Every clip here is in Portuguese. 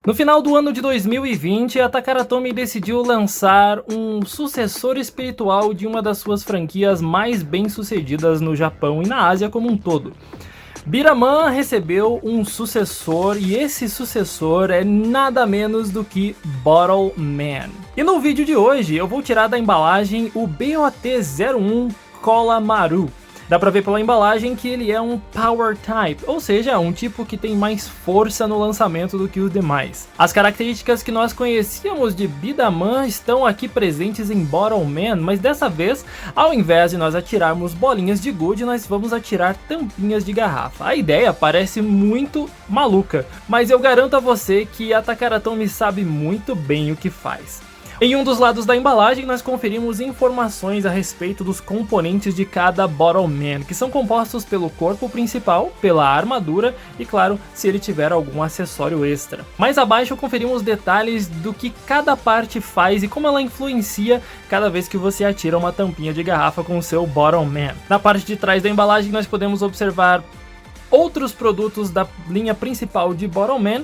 No final do ano de 2020, a Takara Tomy decidiu lançar um sucessor espiritual de uma das suas franquias mais bem-sucedidas no Japão e na Ásia como um todo. Beat'em recebeu um sucessor e esse sucessor é nada menos do que Bottle Man. E no vídeo de hoje eu vou tirar da embalagem o BOT-01 Cola Maru. Dá pra ver pela embalagem que ele é um Power Type, ou seja, um tipo que tem mais força no lançamento do que os demais. As características que nós conhecíamos de Beat'em estão aqui presentes em Bottle Man, mas dessa vez, ao invés de nós atirarmos bolinhas de gude, nós vamos atirar tampinhas de garrafa. A ideia parece muito maluca, mas eu garanto a você que a Takara Tomy sabe muito bem o que faz. Em um dos lados da embalagem, nós conferimos informações a respeito dos componentes de cada Bottle Man, que são compostos pelo corpo principal, pela armadura e, claro, se ele tiver algum acessório extra. Mais abaixo, conferimos detalhes do que cada parte faz e como ela influencia cada vez que você atira uma tampinha de garrafa com o seu Bottle Man. Na parte de trás da embalagem, nós podemos observar outros produtos da linha principal de Bottle Man,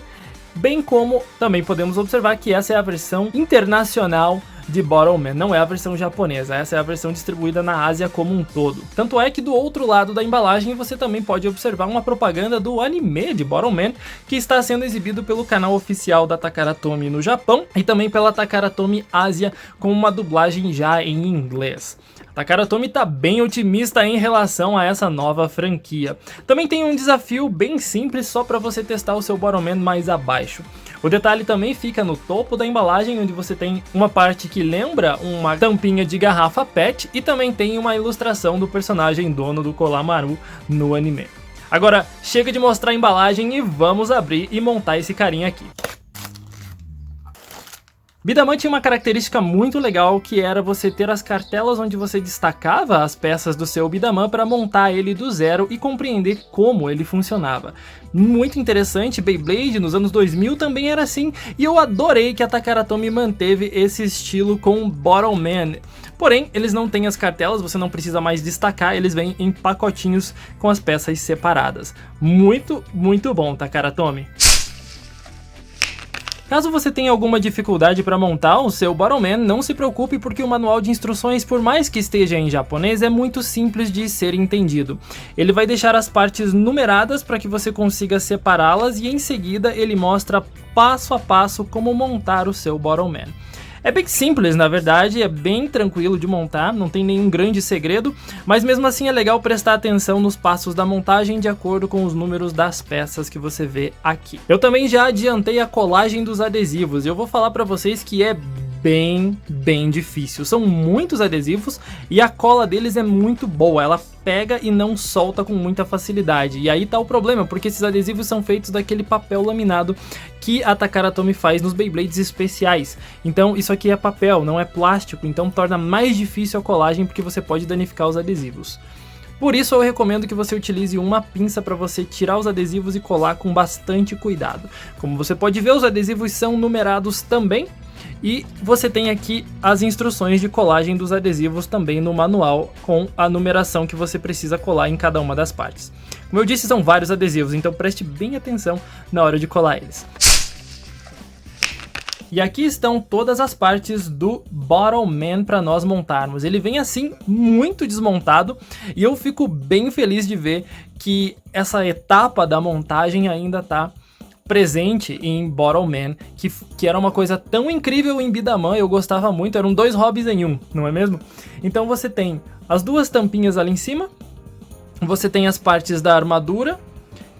bem como também podemos observar que essa é a versão internacional de Bottle Man, não é a versão japonesa, essa é a versão distribuída na Ásia como um todo. Tanto é que do outro lado da embalagem você também pode observar uma propaganda do anime de Bottle Man, que está sendo exibido pelo canal oficial da Takara Tomy no Japão e também pela Takara Tomy Ásia com uma dublagem já em inglês. Takara Tomy tá bem otimista em relação a essa nova franquia. Também tem um desafio bem simples só para você testar o seu Bottle Man mais abaixo. O detalhe também fica no topo da embalagem, onde você tem uma parte que lembra uma tampinha de garrafa PET e também tem uma ilustração do personagem dono do Cola Maru no anime. Agora, chega de mostrar a embalagem e vamos abrir e montar esse carinha aqui. Beat'em tinha uma característica muito legal, que era você ter as cartelas onde você destacava as peças do seu Beat'em para montar ele do zero e compreender como ele funcionava. Muito interessante, Beyblade nos anos 2000 também era assim, e eu adorei que a Takara Tomy manteve esse estilo com Bottle Man. Porém, eles não têm as cartelas, você não precisa mais destacar, eles vêm em pacotinhos com as peças separadas. Muito bom, Takara Tomy. Caso você tenha alguma dificuldade para montar o seu Bottle Man, não se preocupe, porque o manual de instruções, por mais que esteja em japonês, é muito simples de ser entendido. Ele vai deixar as partes numeradas para que você consiga separá-las e em seguida ele mostra passo a passo como montar o seu Bottle Man. É bem simples, na verdade, é bem tranquilo de montar, não tem nenhum grande segredo, mas mesmo assim é legal prestar atenção nos passos da montagem de acordo com os números das peças que você vê aqui. Eu também já adiantei a colagem dos adesivos e eu vou falar para vocês que é bem difícil. São muitos adesivos e a cola deles é muito boa, ela pega e não solta com muita facilidade. E aí tá o problema, porque esses adesivos são feitos daquele papel laminado que a Takara Tomy faz nos Beyblades especiais. Então isso aqui é papel, não é plástico, então torna mais difícil a colagem porque você pode danificar os adesivos. Por isso eu recomendo que você utilize uma pinça para você tirar os adesivos e colar com bastante cuidado. Como você pode ver, os adesivos são numerados também. E você tem aqui as instruções de colagem dos adesivos também no manual, com a numeração que você precisa colar em cada uma das partes. Como eu disse, são vários adesivos, então preste bem atenção na hora de colar eles. E aqui estão todas as partes do Bottle Man para nós montarmos. Ele vem assim, muito desmontado, e eu fico bem feliz de ver que essa etapa da montagem ainda está presente em Bottle Man, que era uma coisa tão incrível em Beat'em, eu gostava muito, eram dois hobbies em um, não é mesmo? Então você tem as duas tampinhas ali em cima, você tem as partes da armadura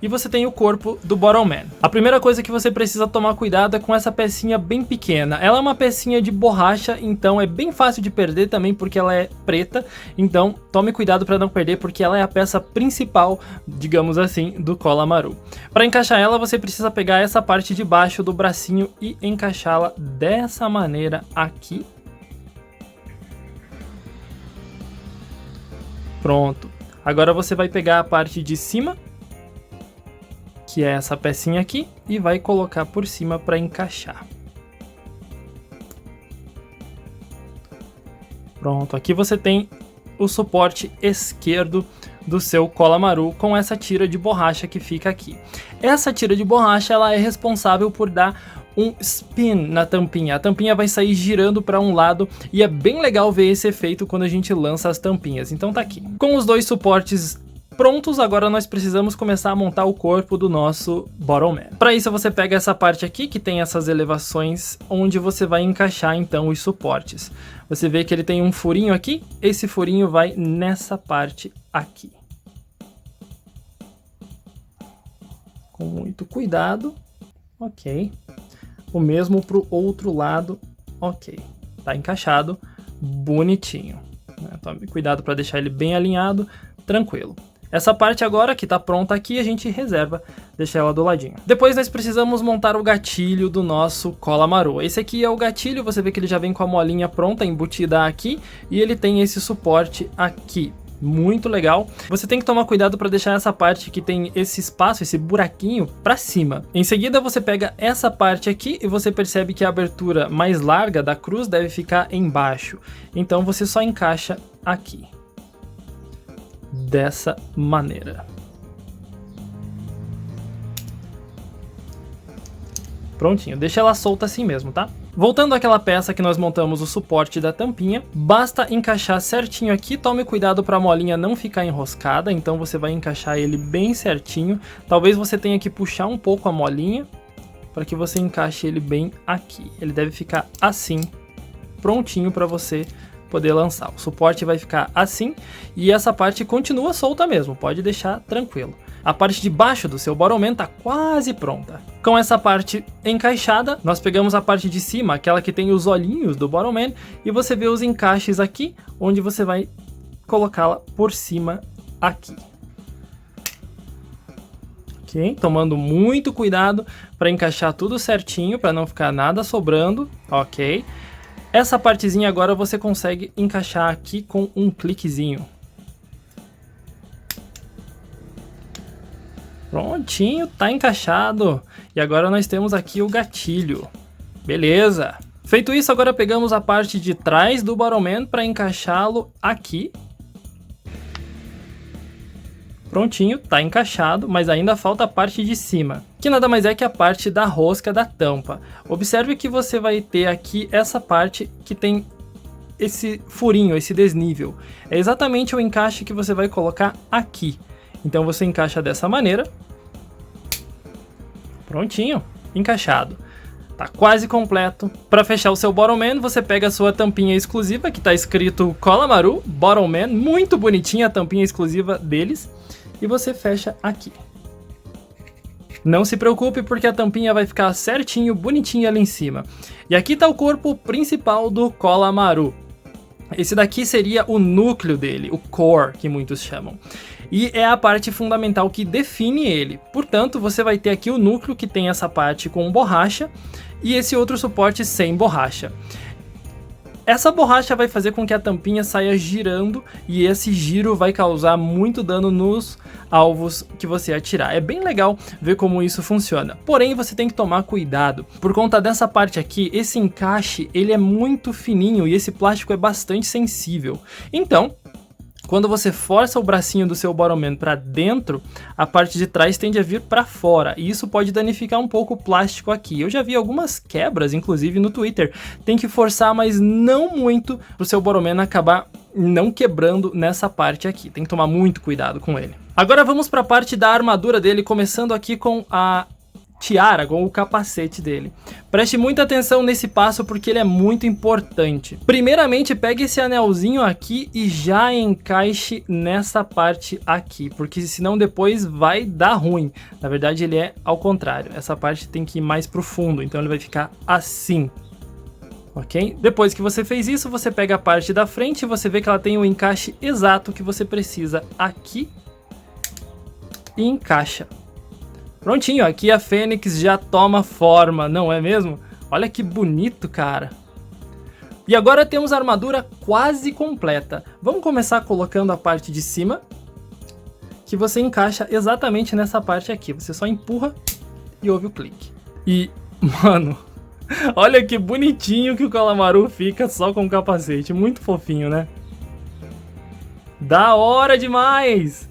e você tem o corpo do Bottle Man. A primeira coisa que você precisa tomar cuidado é com essa pecinha bem pequena. Ela é uma pecinha de borracha, então é bem fácil de perder também porque ela é preta. Então tome cuidado para não perder, porque ela é a peça principal, digamos assim, do Cola Maru. Para encaixar ela, você precisa pegar essa parte de baixo do bracinho e encaixá-la dessa maneira aqui. Pronto. Agora você vai pegar a parte de cima, que é essa pecinha aqui, e vai colocar por cima para encaixar. Pronto, aqui você tem o suporte esquerdo do seu Cola Maru com essa tira de borracha que fica aqui. Essa tira de borracha ela é responsável por dar um spin na tampinha. A tampinha vai sair girando para um lado e é bem legal ver esse efeito quando a gente lança as tampinhas. Então tá aqui. Com os dois suportes prontos, agora nós precisamos começar a montar o corpo do nosso Bottleman. Para isso você pega essa parte aqui que tem essas elevações onde você vai encaixar então os suportes. Você vê que ele tem um furinho aqui, esse furinho vai nessa parte aqui. Com muito cuidado, ok. O mesmo para o outro lado, ok. Tá encaixado, bonitinho. Tome cuidado para deixar ele bem alinhado, tranquilo. Essa parte agora que tá pronta aqui, a gente reserva, deixa ela do ladinho. Depois nós precisamos montar o gatilho do nosso Cola Maru. Esse aqui é o gatilho, você vê que ele já vem com a molinha pronta, embutida aqui, e ele tem esse suporte aqui. Muito legal. Você tem que tomar cuidado para deixar essa parte que tem esse espaço, esse buraquinho, para cima. Em seguida você pega essa parte aqui e você percebe que a abertura mais larga da cruz deve ficar embaixo. Então você só encaixa aqui. Dessa maneira. Prontinho, deixa ela solta assim mesmo, tá? Voltando àquela peça que nós montamos o suporte da tampinha, basta encaixar certinho aqui, tome cuidado para a molinha não ficar enroscada, então você vai encaixar ele bem certinho. Talvez você tenha que puxar um pouco a molinha para que você encaixe ele bem aqui. Ele deve ficar assim, prontinho para você poder lançar. O suporte vai ficar assim e essa parte continua solta mesmo, pode deixar tranquilo. A parte de baixo do seu Bottleman está quase pronta. Com essa parte encaixada, nós pegamos a parte de cima, aquela que tem os olhinhos do Bottleman, e você vê os encaixes aqui, onde você vai colocá-la por cima aqui. Ok? Tomando muito cuidado para encaixar tudo certinho, para não ficar nada sobrando, ok? Essa partezinha agora você consegue encaixar aqui com um cliquezinho. Prontinho, tá encaixado. E agora nós temos aqui o gatilho. Beleza. Feito isso, agora pegamos a parte de trás do Bottleman para encaixá-lo aqui. Prontinho, tá encaixado, mas ainda falta a parte de cima, que nada mais é que a parte da rosca da tampa. Observe que você vai ter aqui essa parte que tem esse furinho, esse desnível. É exatamente o encaixe que você vai colocar aqui. Então você encaixa dessa maneira. Prontinho, encaixado. Tá quase completo. Para fechar o seu Bottleman, você pega a sua tampinha exclusiva, que tá escrito Cola Maru Bottleman, muito bonitinha a tampinha exclusiva deles, e você fecha aqui. Não se preocupe porque a tampinha vai ficar certinho, bonitinha ali em cima. E aqui tá o corpo principal do Cola Maru. Esse daqui seria o núcleo dele, o core, que muitos chamam. E é a parte fundamental que define ele. Portanto, você vai ter aqui o núcleo que tem essa parte com borracha e esse outro suporte sem borracha. Essa borracha vai fazer com que a tampinha saia girando e esse giro vai causar muito dano nos alvos que você atirar. É bem legal ver como isso funciona. Porém, você tem que tomar cuidado. Por conta dessa parte aqui, esse encaixe ele é muito fininho e esse plástico é bastante sensível. Então, quando você força o bracinho do seu Bottleman para dentro, a parte de trás tende a vir para fora, e isso pode danificar um pouco o plástico aqui. Eu já vi algumas quebras, inclusive no Twitter. Tem que forçar, mas não muito, para o seu Bottleman acabar não quebrando nessa parte aqui. Tem que tomar muito cuidado com ele. Agora vamos para a parte da armadura dele, começando aqui com a tiara, com o capacete dele. Preste muita atenção nesse passo porque ele é muito importante. Primeiramente, pegue esse anelzinho aqui e já encaixe nessa parte aqui, porque senão depois vai dar ruim. Na verdade, ele é ao contrário. Essa parte tem que ir mais pro fundo, então ele vai ficar assim. Ok? Depois que você fez isso, você pega a parte da frente e você vê que ela tem o encaixe exato que você precisa aqui e encaixa. Prontinho, aqui a Fênix já toma forma, não é mesmo? Olha que bonito, cara. E agora temos a armadura quase completa. Vamos começar colocando a parte de cima, que você encaixa exatamente nessa parte aqui. Você só empurra e ouve o clique. E, mano, olha que bonitinho que o Cola Maru fica só com o capacete. Muito fofinho, né? Da hora demais!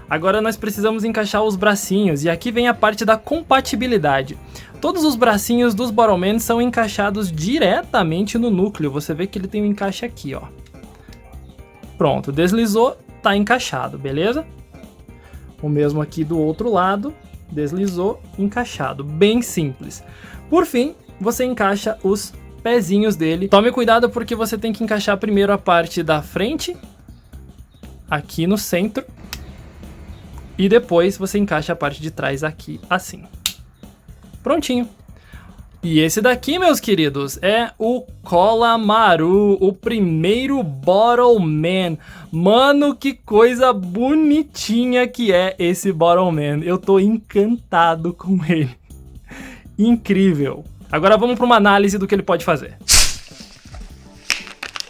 Agora nós precisamos encaixar os bracinhos, e aqui vem a parte da compatibilidade. todos os bracinhos dos Bottleman são encaixados diretamente no núcleo. Você vê que ele tem um encaixe aqui, ó. Pronto, deslizou, tá encaixado, beleza? O mesmo aqui do outro lado, deslizou, encaixado, bem simples. Por fim, você encaixa os pezinhos dele. Tome cuidado porque você tem que encaixar primeiro a parte da frente, aqui no centro, e depois você encaixa a parte de trás aqui, assim. Prontinho. E esse daqui, meus queridos, é o Colamaru, o primeiro Bottleman. Mano, que coisa bonitinha que é esse Bottleman. Eu tô encantado com ele. Incrível. Agora vamos para uma análise do que ele pode fazer.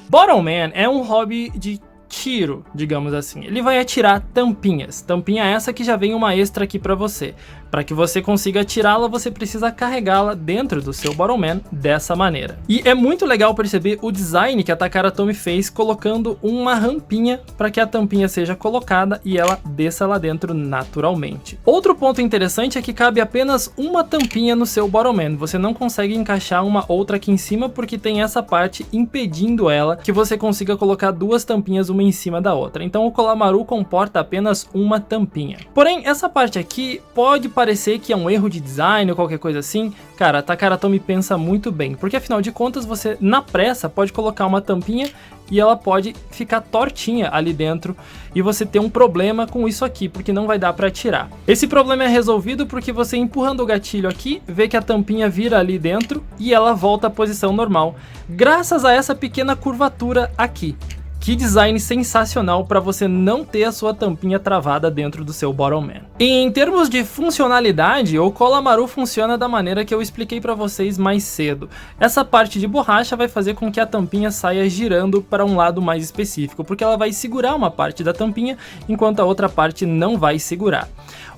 Bottleman é um hobby de tiro, digamos assim. Ele vai atirar tampinhas. Tampinha essa que já vem uma extra aqui para você. Para que você consiga atirá-la, você precisa carregá-la dentro do seu Bottleman dessa maneira. E é muito legal perceber o design que a Takara Tomy fez, colocando uma rampinha para que a tampinha seja colocada e ela desça lá dentro naturalmente. Outro ponto interessante é que cabe apenas uma tampinha no seu Bottleman. Você não consegue encaixar uma outra aqui em cima porque tem essa parte impedindo ela que você consiga colocar duas tampinhas uma em cima da outra. Então o Colamaru comporta apenas uma tampinha. Porém, essa parte aqui pode parecer que é um erro de design ou qualquer coisa assim. Cara, a Takara Tomy pensa muito bem, porque afinal de contas você na pressa pode colocar uma tampinha e ela pode ficar tortinha ali dentro e você ter um problema com isso aqui, porque não vai dar para tirar. Esse problema é resolvido porque você empurrando o gatilho aqui, vê que a tampinha vira ali dentro e ela volta à posição normal, graças a essa pequena curvatura aqui. Que design sensacional para você não ter a sua tampinha travada dentro do seu Bottleman. E em termos de funcionalidade, o Colamaru funciona da maneira que eu expliquei para vocês mais cedo. Essa parte de borracha vai fazer com que a tampinha saia girando para um lado mais específico, porque ela vai segurar uma parte da tampinha, enquanto a outra parte não vai segurar.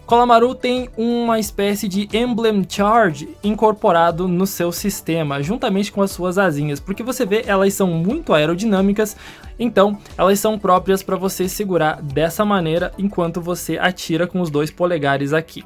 Colamaru tem uma espécie de Emblem Charge incorporado no seu sistema, juntamente com as suas asinhas, porque você vê, elas são muito aerodinâmicas, então elas são próprias para você segurar dessa maneira enquanto você atira com os 2 polegares aqui.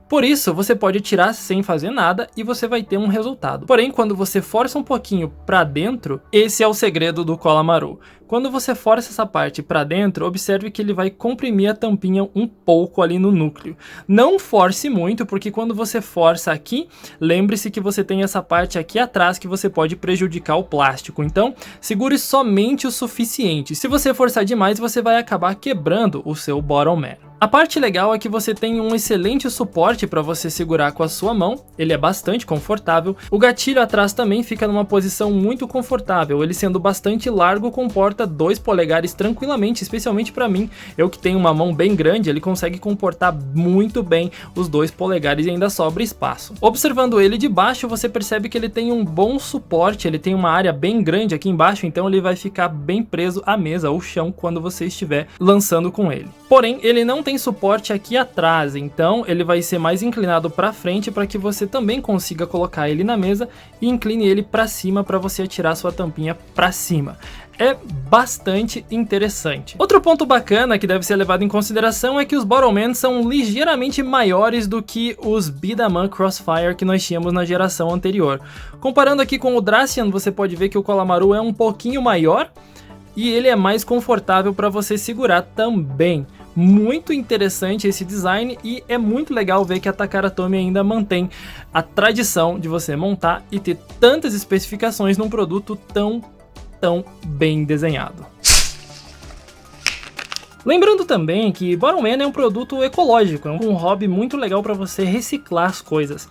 Por isso, você pode atirar sem fazer nada e você vai ter um resultado. Porém, quando você força um pouquinho para dentro, esse é o segredo do Colamaru. Quando você força essa parte para dentro, observe que ele vai comprimir a tampinha um pouco ali no núcleo. Não force muito, porque quando você força aqui, lembre-se que você tem essa parte aqui atrás que você pode prejudicar o plástico. Então, segure somente o suficiente. Se você forçar demais, você vai acabar quebrando o seu Bottleman. A parte legal é que você tem um excelente suporte para você segurar com a sua mão, ele é bastante confortável. O gatilho atrás também fica numa posição muito confortável, ele sendo bastante largo comporta 2 polegares tranquilamente, especialmente para mim, eu que tenho uma mão bem grande, ele consegue comportar muito bem os 2 polegares e ainda sobra espaço. Observando ele de baixo, você percebe que ele tem um bom suporte, ele tem uma área bem grande aqui embaixo, então ele vai ficar bem preso à mesa ou chão quando você estiver lançando com ele. Porém, ele não tem suporte aqui atrás, então ele vai ser mais inclinado para frente para que você também consiga colocar ele na mesa e incline ele para cima para você atirar sua tampinha para cima. É bastante interessante. Outro ponto bacana que deve ser levado em consideração é que os Bottleman são ligeiramente maiores do que os Bidaman Crossfire que nós tínhamos na geração anterior. Comparando aqui com o Dracian, você pode ver que o Colamaru é um pouquinho maior e ele é mais confortável para você segurar também. Muito interessante esse design e é muito legal ver que a Takara Tomy ainda mantém a tradição de você montar e ter tantas especificações num produto tão bem desenhado. Lembrando também que Bottleman é um produto ecológico, é um hobby muito legal para você reciclar as coisas.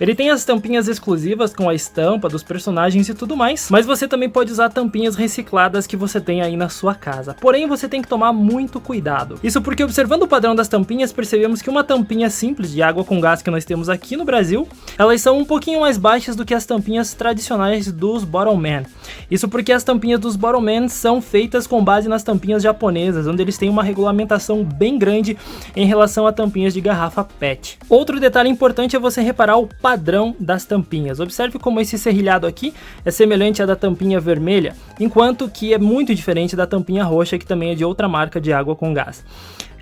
Ele tem as tampinhas exclusivas com a estampa dos personagens e tudo mais, mas você também pode usar tampinhas recicladas que você tem aí na sua casa. Porém, você tem que tomar muito cuidado. Isso porque, observando o padrão das tampinhas, percebemos que uma tampinha simples de água com gás que nós temos aqui no Brasil, elas são um pouquinho mais baixas do que as tampinhas tradicionais dos Bottleman. Isso porque as tampinhas dos Bottleman são feitas com base nas tampinhas japonesas, onde eles têm uma regulamentação bem grande em relação a tampinhas de garrafa PET. Outro detalhe importante é você reparar o padrão das tampinhas. Observe como esse serrilhado aqui é semelhante à da tampinha vermelha, enquanto que é muito diferente da tampinha roxa, que também é de outra marca de água com gás.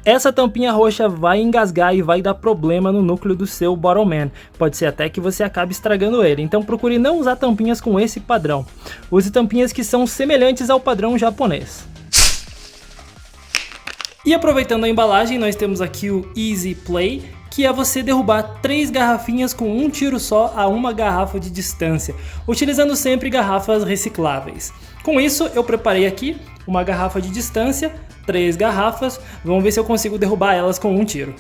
essa tampinha roxa vai engasgar e vai dar problema no núcleo do seu Bottleman. Pode ser até que você acabe estragando ele, então procure não usar tampinhas com esse padrão. Use tampinhas que são semelhantes ao padrão japonês. E aproveitando a embalagem, nós temos aqui o Easy Play, que é você derrubar 3 garrafinhas com um tiro só a uma garrafa de distância, utilizando sempre garrafas recicláveis. Com isso, eu preparei aqui uma garrafa de distância, 3 garrafas, vamos ver se eu consigo derrubar elas com um tiro.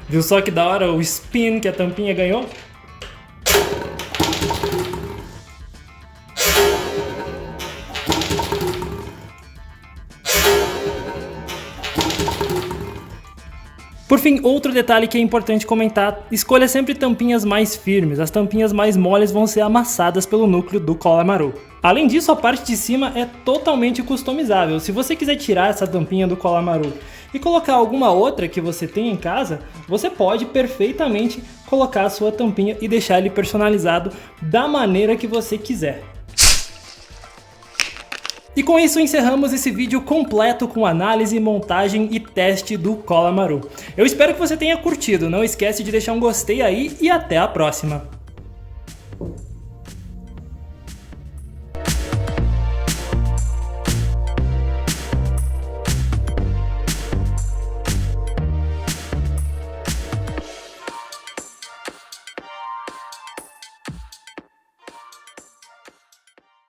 Viu só que da hora o spin que a tampinha ganhou? Por fim, outro detalhe que é importante comentar, escolha sempre tampinhas mais firmes, as tampinhas mais moles vão ser amassadas pelo núcleo do Kolamaru. Além disso, a parte de cima é totalmente customizável, se você quiser tirar essa tampinha do Kolamaru e colocar alguma outra que você tem em casa, você pode perfeitamente colocar a sua tampinha e deixar ele personalizado da maneira que você quiser. E com isso encerramos esse vídeo completo com análise, montagem e teste do Kolamaru. Eu espero que você tenha curtido, não esquece de deixar um gostei aí e até a próxima!